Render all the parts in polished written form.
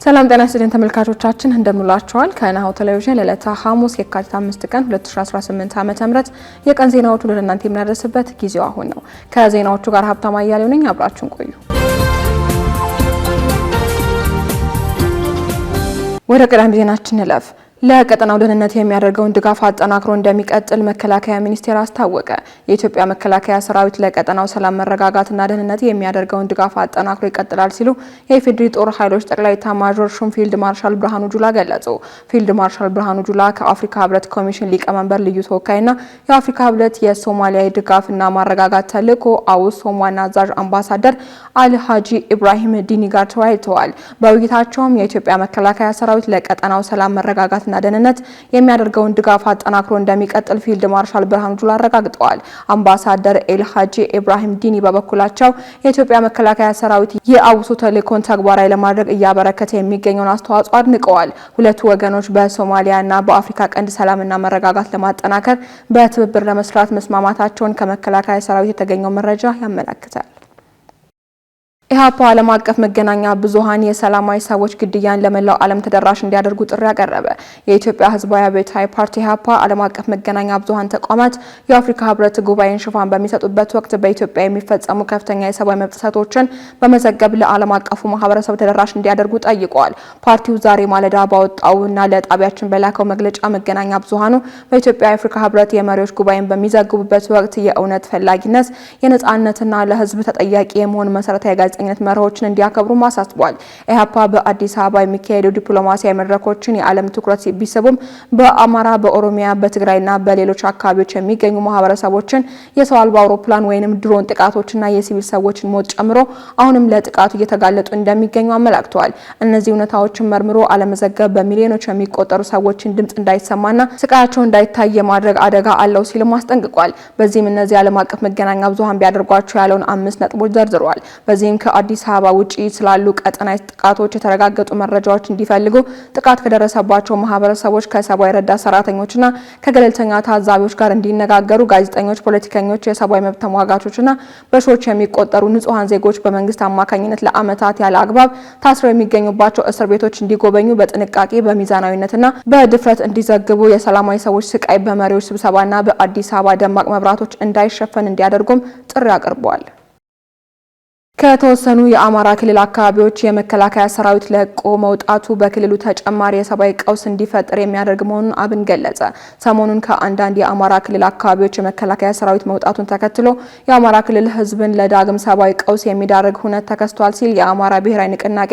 ሰላም ጤና ይስጥልን ተመልካቾቻችን እንደምንላችኋል። ከናሁ ቴሌቪዥን ለዕለተ ሐሙስ የካቲት 5 ቀን 2018 ዓ.ም የቀን ዜናዎቹን ወደ እናንተ የምናደርስበት ጊዜው አሁን ነው። ከዜናዎቹ ጋር ሀብታም አያሌው ነኝ። አብራችሁን ቆዩ። ወደ ቀዳሚ ዜናችን እንለፍ። ለቀጠናው ደህንነት የሚያደርገውን ድጋፍ አጠናክሮ እንደሚቀጥል መከላከያ ሚኒስቴር አስታወቀ። የኢትዮጵያ መከላከያ ሰራዊት ለቀጠናው ሰላም መረጋጋትና ደህንነት የሚያደርገውን ድጋፍ አጠናክሮ ይቀጥላል ሲሉ የኢፌዴሪ ጦር ኃይሎች ጠቅላይ ኤታማዦር ሹም ፊልድ ማርሻል ብርሃኑ ጁላ ገለጹ። ፊልድ ማርሻል ብርሃኑ ጁላ ከአፍሪካ ህብረት ኮሚሽን ሊቀመንበር ልዩ ተወካይና የአፍሪካ ህብረት የሶማሊያ ድጋፍና ማረጋጋት ተልዕኮ አውሶም ዋና አዛዥ አምባሳደር አልሃጂ ኢብራሂም ዲኒ ጋር ተወያይተዋል። በውይይታቸውም የኢትዮጵያ መከላከያ ሰራዊት ለቀጠናው ሰላም መረጋጋት እና ደህንነት የሚያደርገውን ድጋፍ አጠናክሮ እንደሚቀጥል ፊልድ ማርሻል ብርሃኑ ጁላ አረጋግጠዋል። አምባሳደር ኤልሃጂ ኢብራሂም ዲኒ በበኩላቸው የኢትዮጵያ መከላከያ ሰራዊት የአውሶ ተልዕኮን ተግባራዊ ለማድረግ እያበረከተ የሚገኘውን አስተዋጽኦ አድንቀዋል። ሁለቱ ወገኖች በሶማሊያና በአፍሪካ ቀንድ ሰላምና መረጋጋት ለማጠናከር በትብብር ለመስራት መስማማታቸውን ከመከላከያ ሰራዊት የተገኘው መረጃ ያመለክታል። ኢህአፓ ዓለም አቀፍ መገናኛ ብዙሃን የሰላማዊ ሰዎች ግድያን ለመላው ዓለም ተደራሽ እንዲያደርጉ ጥሪ ያቀረበ። የኢትዮጵያ ሕዝባዊ አብዮታዊ ፓርቲ ኢህአፓ ዓለም አቀፍ መገናኛ ብዙሃን ተቋማት የአፍሪካ ህብረት ጉባኤን ሽፋን በሚሰጡበት ወቅት በኢትዮጵያ የሚፈጸሙ ከፍተኛ የሰብአዊ መብት ጥሰቶችን በመዘገብ ለዓለም አቀፉ ማህበረሰብ ተደራሽ እንዲያደርጉ ጠይቀዋል። ፓርቲው ዛሬ ማለዳ ባወጣውና ለጣቢያችን በላከው መግለጫ መገናኛ ብዙሃኑ በኢትዮጵያ የአፍሪካ ህብረት የመሪዎች ጉባኤን በሚዘግቡበት ወቅት የእውነት ፈላጊነት፣ የነጻነትና ለህዝብ ተጠያቂ የመሆን መሰረታዊ ጋዜጠኝነት መርሆችን እንዲያከብሩ ማሳስቧል። ኢህአፓ በአዲስ አበባ የሚካሄዱ ዲፕሎማሲያዊ መድረኮችን የዓለም ትኩረት ቢስቡም በአማራ፣ በኦሮሚያ፣ በትግራይና በሌሎች አካባቢዎች የሚገኙ ማህበረሰቦችን የሰው አልባ አውሮፕላን ወይንም ድሮን ጥቃቶችና የሲቪል ሰዎችን ሞት ጨምሮ አሁንም ለጥቃቱ እየተጋለጡ እንደሚገኙ አመላክተዋል። እነዚህ እውነታዎችን መርምሮ አለመዘገብ በሚሊዮኖች የሚቆጠሩ ሰዎችን ድምጽ እንዳይሰማና ስቃያቸው እንዳይታይ የማድረግ አደጋ አለው ሲልም አስጠንቅቋል። በዚህም እነዚህ ዓለም አቀፍ መገናኛ ብዙሃን ቢያደርጓቸው ያለውን 5 ነጥቦች ዘርዝሯል። በዚህም ከአዲስ አበባ ውጪ ስላሉ ቀጠናዊ ጥቃቶች የተረጋገጡ መረጃዎች እንዲፈልጉ፣ ጥቃት ከደረሰባቸው ማህበረሰቦች ከሰብአዊ ረዳት ሰራተኞችና ከገለልተኛ ታዛቢዎች ጋር እንዲነጋገሩ፣ ጋዜጠኞች፣ ፖለቲከኞች፣ የሰብአዊ መብት ተሟጋቾችና በሺዎች የሚቆጠሩ ንጹሃን ዜጎች በመንግስት አማካኝነት ለአመታት ያለ አግባብ ታስረው የሚገኙባቸው እስር ቤቶች እንዲጎበኙ፣ በጥንቃቄ በሚዛናዊነትና በድፍረት እንዲዘግቡ፣ የሰላማዊ ሰዎች ስቃይ በመሪዎች ስብሰባና በአዲስ አበባ ደማቅ መብራቶች እንዳይሸፈን እንዲያደርጉም ጥሪ አቅርበዋል። ከተወሰኑ የአማራ ክልል አካባቢዎች የመከላከያ ሰራዊት ለቆ መውጣቱ በክልሉ ተጨማሪ የሰብአዊ ቀውስ እንዲፈጠር የሚያደርግ መሆኑን አብን ገለጸ። ሰሞኑን ከአንዳንድ የአማራ ክልል አካባቢዎች የመከላከያ ሰራዊት መውጣቱን ተከትሎ የአማራ ክልል ህዝብን ለዳግም ሰብአዊ ቀውስ የሚዳርግ ሁነት ተከስቷል ሲል የአማራ ብሔራዊ ንቅናቄ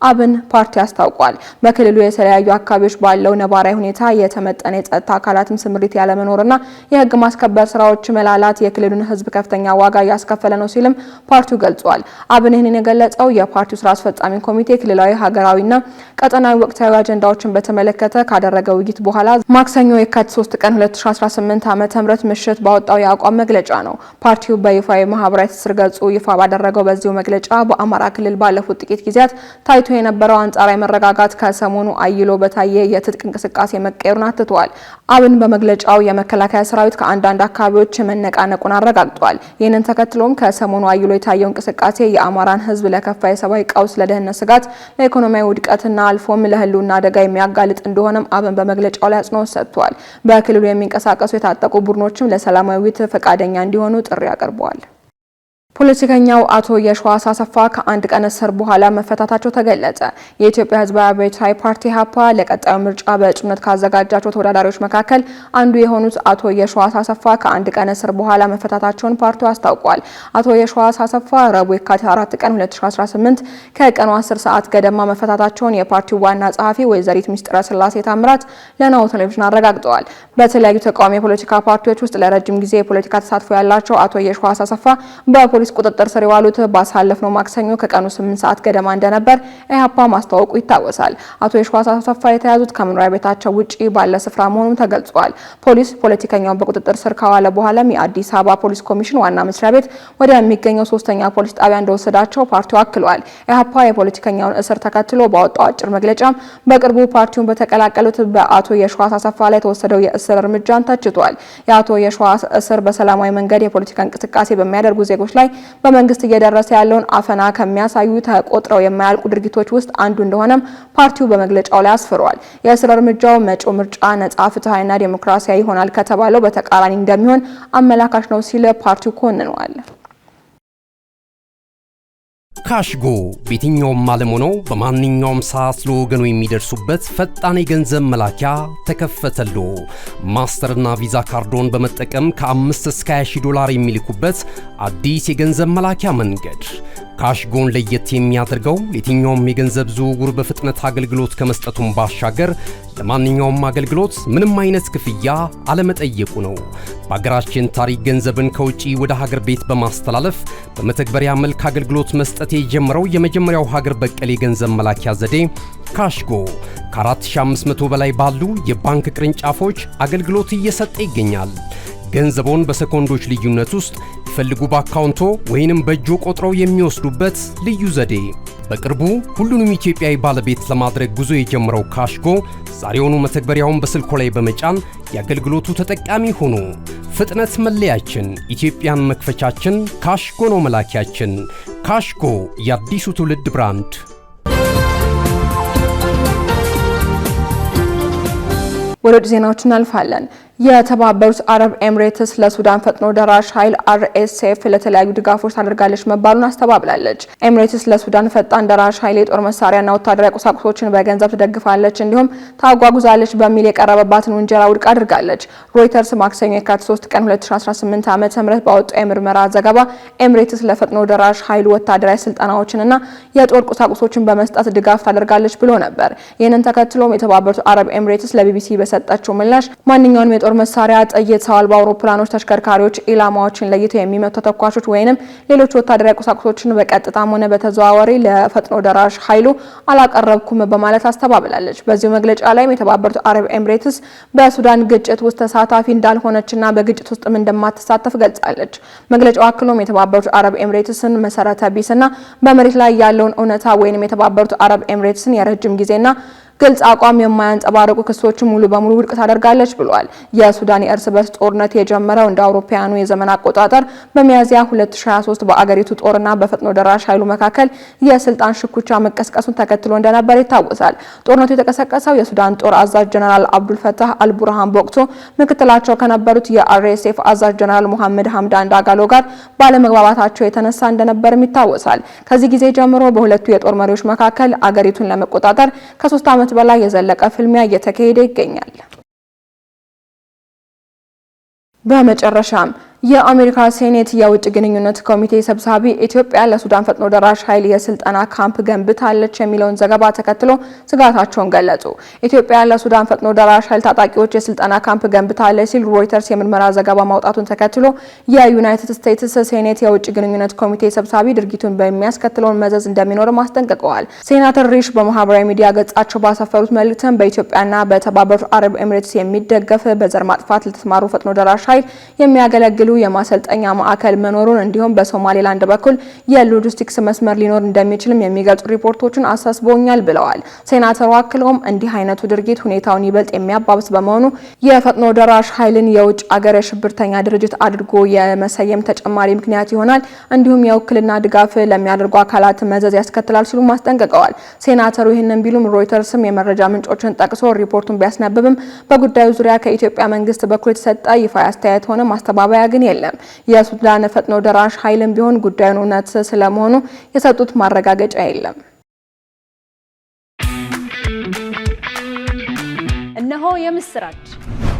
አብን ፓርቲ አስታውቋል። በክልሉ የተለያዩ አካባቢዎች ባለው ነባራዊ ሁኔታ የተመጠነ የጸጥታ አካላትም ስምሪት ያለመኖርና የህግ ማስከበር ስራዎች መላላት የክልሉን ህዝብ ከፍተኛ ዋጋ እያስከፈለ ነው ሲልም ፓርቲው ገልጿል። አብን ይህንን የገለጸው የፓርቲው ስራ አስፈጻሚ ኮሚቴ ክልላዊ፣ ሀገራዊና ቀጠናዊ ወቅታዊ አጀንዳዎችን በተመለከተ ካደረገ ውይይት በኋላ ማክሰኞ የካቲት 3 ቀን 2018 ዓ.ም ምሽት ባወጣው የአቋም መግለጫ ነው። ፓርቲው በይፋዊ ማህበራዊ ትስስር ገጹ ይፋ ባደረገው በዚሁ መግለጫ በአማራ ክልል ባለፉት ጥቂት ጊዜያት ታይቶ የነበረው አንጻራዊ መረጋጋት ከሰሞኑ አይሎ በታየ የትጥቅ እንቅስቃሴ መቀየሩን አትቷል። አብን በመግለጫው የመከላከያ ሰራዊት ከአንዳንድ አካባቢዎች መነቃነቁን አረጋግጧል። ይህንን ተከትሎም ከሰሞኑ አይሎ የታየው እንቅስቃሴ የአማራን ህዝብ ለከፋ የሰብአዊ ቀውስ፣ ለደህንነት ስጋት፣ ለኢኮኖሚያዊ ውድቀትና አልፎም ለህልውና አደጋ የሚያጋልጥ እንደሆነም አብን በመግለጫው ላይ አጽንኦት ሰጥቷል። በክልሉ የሚንቀሳቀሱ የታጠቁ ቡድኖችም ለሰላማዊ ውይይት ፈቃደኛ እንዲሆኑ ጥሪ አቅርበዋል። ፖለቲከኛው አቶ የሺዋስ አሰፋ ከአንድ ቀን እስር በኋላ መፈታታቸው ተገለጸ። የኢትዮጵያ ሕዝባዊ አብዮታዊ ፓርቲ ኢህአፓ ለቀጣዩ ምርጫ በእጩነት ካዘጋጃቸው ተወዳዳሪዎች መካከል አንዱ የሆኑት አቶ የሺዋስ አሰፋ ከአንድ ቀን እስር በኋላ መፈታታቸውን ፓርቲው አስታውቋል። አቶ የሺዋስ አሰፋ ረቡዕ የካቲት 4 ቀን 2018 ከቀኑ 10 ሰዓት ገደማ መፈታታቸውን የፓርቲው ዋና ጸሐፊ ወይዘሪት ምስጢረ ስላሴ ታምራት ለናሁ ቴሌቪዥን አረጋግጠዋል። በተለያዩ ተቃዋሚ የፖለቲካ ፓርቲዎች ውስጥ ለረጅም ጊዜ የፖለቲካ ተሳትፎ ያላቸው አቶ የሺዋስ አሰፋ በፖሊስ ቁጥጥር ስር የዋሉት ባሳለፍነው ማክሰኞ ከቀኑ 8 ሰዓት ገደማ እንደነበር ኢህአፓ ማስታወቁ ይታወሳል። አቶ የሺዋስ አሰፋ የተያዙት ከመኖሪያ ቤታቸው ውጪ ባለ ስፍራ መሆኑን ተገልጿል። ፖሊስ ፖለቲከኛውን በቁጥጥር ስር ካዋለ በኋላም የአዲስ አበባ ፖሊስ ኮሚሽን ዋና መስሪያ ቤት ወደሚገኘው 3ኛ ፖሊስ ጣቢያ እንደወሰዳቸው ፓርቲው አክሏል። ኢህአፓ የፖለቲከኛውን እስር ተከትሎ ባወጣው አጭር መግለጫም በቅርቡ ፓርቲውን በተቀላቀሉት በአቶ የሺዋስ አሰፋ ላይ የተወሰደው የእስር እርምጃን ተችቷል። የአቶ የሺዋስ እስር በሰላማዊ መንገድ የፖለቲካ እንቅስቃሴ በሚያደርጉ ዜጎች ላይ በመንግስት እየደረሰ ያለውን አፈና ከሚያሳዩ ተቆጥረው የማያልቁ ድርጊቶች ውስጥ አንዱ እንደሆነም ፓርቲው በመግለጫው ላይ አስፍሯል። የእስር እርምጃው መጪው ምርጫ ነጻ፣ ፍትሃዊና ዲሞክራሲያዊ ይሆናል ከተባለው በተቃራኒ እንደሚሆን አመላካች ነው ሲል ፓርቲው ኮንኗል። ካሽጎ በየትኛውም ዓለም ሆነው በማንኛውም ሰዓት ለወገኑ የሚደርሱበት ፈጣን የገንዘብ መላኪያ ተከፈተሎ። ማስተርና ቪዛ ካርዶን በመጠቀም ከ5 እስከ 20 ዶላር የሚልኩበት አዲስ የገንዘብ መላኪያ መንገድ። ካሽጎን ለየት የሚያደርገው የትኛውም የገንዘብ ዝውውር በፍጥነት አገልግሎት ከመስጠቱም ባሻገር ለማንኛውም አገልግሎት ምንም አይነት ክፍያ አለመጠየቁ ነው። በሀገራችን ታሪክ ገንዘብን ከውጪ ወደ ሀገር ቤት በማስተላለፍ በመተግበሪያ መልክ አገልግሎት መስጠት የጀመረው የመጀመሪያው ሀገር በቀል የገንዘብ መላኪያ ዘዴ ካሽጎ ከ4500 በላይ ባሉ የባንክ ቅርንጫፎች አገልግሎት እየሰጠ ይገኛል። ገንዘቦን በሰኮንዶች ልዩነት ውስጥ ይፈልጉ በአካውንቶ ወይንም በእጆ ቆጥረው የሚወስዱበት ልዩ ዘዴ። በቅርቡ ሁሉንም ኢትዮጵያዊ ባለቤት ለማድረግ ጉዞ የጀመረው ካሽጎ ዛሬውኑ መተግበሪያውን በስልኮ ላይ በመጫን የአገልግሎቱ ተጠቃሚ ሆኖ። ፍጥነት መለያችን፣ ኢትዮጵያን መክፈቻችን፣ ካሽጎ ነው መላኪያችን። ካሽጎ የአዲሱ ትውልድ ብራንድ። ወደ ዜናዎች እናልፋለን። የተባበሩት አረብ ኤምሬትስ ለሱዳን ፈጥኖ ደራሽ ኃይል RSF ለተለያዩ ድጋፎች ታደርጋለች መባሉን አስተባብላለች። ኤምሬትስ ለሱዳን ፈጣን ደራሽ ኃይል የጦር መሳሪያና ወታደራዊ ቁሳቁሶችን በገንዘብ ትደግፋለች እንዲሁም ታጓጉዛለች በሚል የቀረበባትን ውንጀላ ውድቅ አድርጋለች። ሮይተርስ ማክሰኞ የካቲት 3 ቀን 2018 ዓ.ም ባወጣው የምርመራ ዘገባ ኤምሬትስ ለፈጥኖ ደራሽ ኃይል ወታደራዊ ስልጠናዎችንና የጦር ቁሳቁሶችን በመስጠት ድጋፍ ታደርጋለች ብሎ ነበር። ይህንን ተከትሎም የተባበሩት አረብ ኤምሬትስ ለቢቢሲ በሰጠችው ምላሽ ማንኛውንም የጦር መሳሪያ፣ ጥይት፣ ሰው አልባ አውሮፕላኖች፣ ተሽከርካሪዎች፣ ኢላማዎችን ለይተው የሚመቱ ተተኳሾች ወይንም ሌሎች ወታደራዊ ቁሳቁሶችን በቀጥታም ሆነ በተዘዋዋሪ ለፈጥኖ ደራሽ ኃይሉ አላቀረብኩም በማለት አስተባብላለች። በዚሁ መግለጫ ላይም የተባበሩት አረብ ኤምሬትስ በሱዳን ግጭት ውስጥ ተሳታፊ እንዳልሆነችና በግጭት ውስጥም እንደማትሳተፍ ገልጻለች። መግለጫው አክሎም የተባበሩት አረብ ኤምሬትስን መሰረተ ቢስና በመሬት ላይ ያለውን እውነታ ወይንም የተባበሩት አረብ ኤምሬትስን የረጅም ጊዜና ግልጽ አቋም የማያንጸባርቁ ክሶችን ሙሉ በሙሉ ውድቅ ታደርጋለች ብሏል። የሱዳን የእርስ በርስ ጦርነት የጀመረው እንደ አውሮፓውያኑ የዘመን አቆጣጠር በሚያዝያ 2023 በአገሪቱ ጦርና በፈጥኖ ደራሽ ኃይሉ መካከል የስልጣን ሽኩቻ መቀስቀሱን ተከትሎ እንደነበር ይታወሳል። ጦርነቱ የተቀሰቀሰው የሱዳን ጦር አዛዥ ጀነራል አብዱል ፈታህ አልቡርሃን በወቅቱ ምክትላቸው ከነበሩት የRSF አዛዥ ጀነራል ሙሐመድ ሐምዳን ዳጋሎ ጋር ባለመግባባታቸው የተነሳ እንደነበርም ይታወሳል። ከዚህ ጊዜ ጀምሮ በሁለቱ የጦር መሪዎች መካከል አገሪቱን ለመቆጣጠር ከ3 ዓመት በላይ የዘለቀ ፍልሚያ እየተካሄደ ይገኛል። በመጨረሻም የአሜሪካ ሴኔት የውጭ ግንኙነት ኮሚቴ ሰብሳቢ ኢትዮጵያ ለሱዳን ፈጥኖ ደራሽ ኃይል የስልጠና ካምፕ ገንብታለች የሚለውን ዘገባ ተከትሎ ስጋታቸውን ገለጹ። ኢትዮጵያ ለሱዳን ፈጥኖ ደራሽ ኃይል ታጣቂዎች የስልጠና ካምፕ ገንብታለች ሲል ሮይተርስ የምርመራ ዘገባ ማውጣቱን ተከትሎ የዩናይትድ ስቴትስ ሴኔት የውጭ ግንኙነት ኮሚቴ ሰብሳቢ ድርጊቱን በሚያስከትለውን መዘዝ እንደሚኖርም አስጠንቅቀዋል። ሴናተር ሪሽ በማህበራዊ ሚዲያ ገጻቸው ባሰፈሩት መልእክትም በኢትዮጵያና በተባበሩት አረብ ኤሚሬትስ የሚደገፍ በዘር ማጥፋት ለተሰማሩ ፈጥኖ ደራሽ ኃይል የሚያገለግሉ የማሰልጠኛ ማዕከል መኖሩን እንዲሁም በሶማሌላንድ በኩል የሎጂስቲክስ መስመር ሊኖር እንደሚችልም የሚገልጹ ሪፖርቶችን አሳስቦኛል ብለዋል። ሴናተሩ አክለውም እንዲህ አይነቱ ድርጊት ሁኔታውን ይበልጥ የሚያባብስ በመሆኑ የፈጥኖ ደራሽ ኃይልን የውጭ አገር የሽብርተኛ ድርጅት አድርጎ የመሰየም ተጨማሪ ምክንያት ይሆናል፣ እንዲሁም የውክልና ድጋፍ ለሚያደርጉ አካላት መዘዝ ያስከትላል ሲሉ ማስጠንቀቀዋል። ሴናተሩ ይህንን ቢሉም ሮይተርስም የመረጃ ምንጮችን ጠቅሶ ሪፖርቱን ቢያስነብብም በጉዳዩ ዙሪያ ከኢትዮጵያ መንግስት በኩል የተሰጠ ይፋ አስተያየት ሆነ ማስተባበያ ግን የለም። የሱዳን ፈጥኖ ደራሽ ኃይልም ቢሆን ጉዳዩን እውነት ስለመሆኑ የሰጡት ማረጋገጫ የለም። እነሆ የምስራች!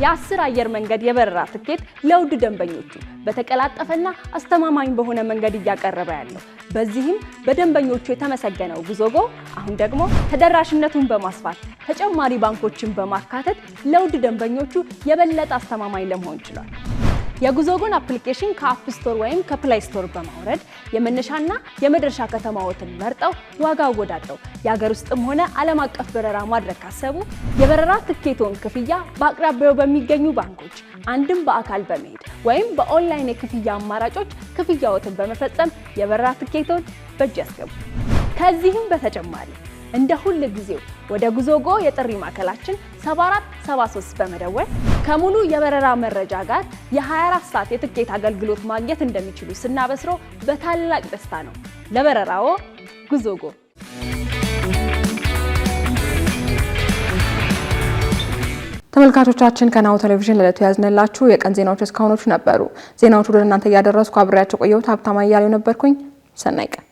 የ10 አየር መንገድ የበረራ ትኬት ለውድ ደንበኞቹ በተቀላጠፈና አስተማማኝ በሆነ መንገድ እያቀረበ ያለው። በዚህም በደንበኞቹ የተመሰገነው ጉዞጎ አሁን ደግሞ ተደራሽነቱን በማስፋት ተጨማሪ ባንኮችን በማካተት ለውድ ደንበኞቹ የበለጠ አስተማማኝ ለመሆን ችሏል። የጉዞጎን አፕሊኬሽን ከአፕ ስቶር ወይም ከፕላይ ስቶር በማውረድ የመነሻና የመድረሻ ከተማዎትን መርጠው ዋጋ አወዳድረው የሀገር ውስጥም ሆነ ዓለም አቀፍ በረራ ማድረግ ካሰቡ የበረራ ትኬቶን ክፍያ በአቅራቢያው በሚገኙ ባንኮች አንድም በአካል በመሄድ ወይም በኦንላይን የክፍያ አማራጮች ክፍያዎትን በመፈጸም የበረራ ትኬቶን በእጅ ያስገቡ። ከዚህም በተጨማሪ እንደ ሁል ጊዜው ወደ ጉዞጎ የጥሪ ማዕከላችን 7473 በመደወል ከሙሉ የበረራ መረጃ ጋር የ24 ሰዓት የትኬት አገልግሎት ማግኘት እንደሚችሉ ስናበስሮ በታላቅ ደስታ ነው። ለበረራዎ ጉዞጎ። ተመልካቾቻችን ከናሁ ቴሌቪዥን ለዕለቱ ያዝነላችሁ የቀን ዜናዎች እስካሁኖቹ ነበሩ። ዜናዎቹ ወደ እናንተ እያደረስኩ አብሬያችሁ ቆየሁት። ሀብታማ እያሌው ነበርኩኝ። ሰናይ ቀን።